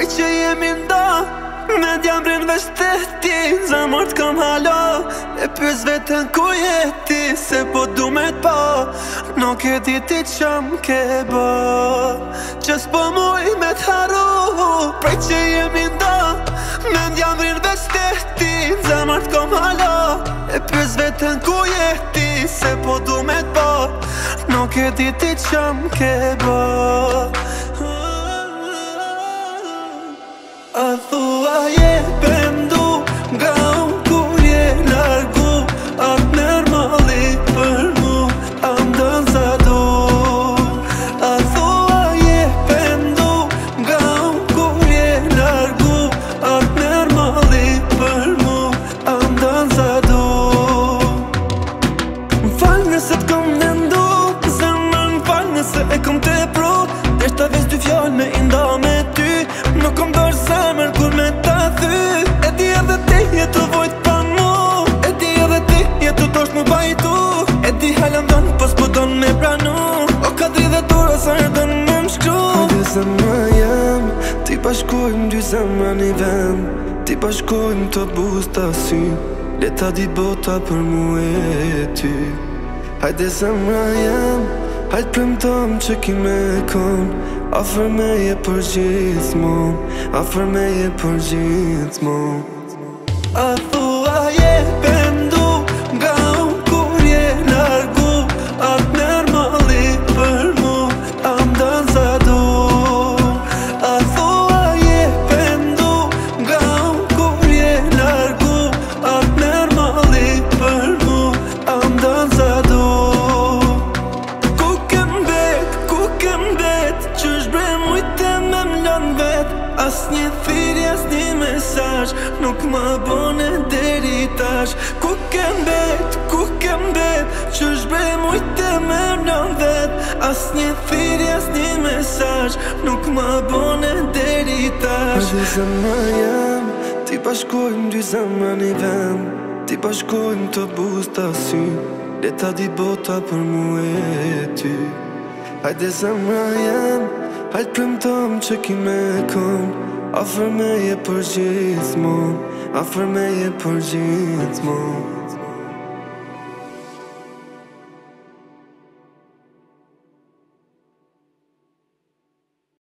Prej që jemi nda me djam brin veç ti Zemër t'kam hala e pys vetën ku jeti Se po du me t'pa Nuk e di ti qëm ke ba Që s'po muj me t'haru Prej që jemi nda me djam brin veç ti Zemër t'kam hala e pys vetën ku jeti Se po du me t'pa Nuk e di ti qëm ke ba A thua je pendu nga unë kur je largu Atë nërmali për mu a mdën sa du A thua je pendu nga unë kur je largu Atë nërmali për mu a mdën sa du M'fall nëse t'kom nëndu Zemër m'fall nëse e kom te pru Deshta ves dy fjall me inda me ty Nuk kom dorë zemër kur me ta thy E di edhe ti jetu vojt pa mu E di edhe ti jetu tosht mu bajtu E di halën don po s'po don me pranu O ka dridhe dura sa e don me m'shkru Hajde zemra jem Ti bashkojmë dy zemra një vend Ti bashkojmë të busta sy Leta di bota për mu e ty Hajde zemra jem Hajt premtom që ki me kon Afër me je për gjithmon Afër me je për gjithmon A thua je pendu nga unë kur je largu Atë nërmali për mu a mdën sa du A thua je pendu nga unë kur je largu Atë nërmali për mu a mdën sa du As një thiri, as një mesazh Nuk ma bone deri tash Ku ke mbet Që shbre mujte me mlan vet As një thiri, as një mesazh Nuk ma bone deri tash Hajde zemra jem Ti bashkojmë dy zemra një vend Ti bashkojmë të busta sy Leta di bota për mu e ty Hajde zemra jem Hajt premtom që ki me kon Afër me je për gjithmon Afër me je për gjithmon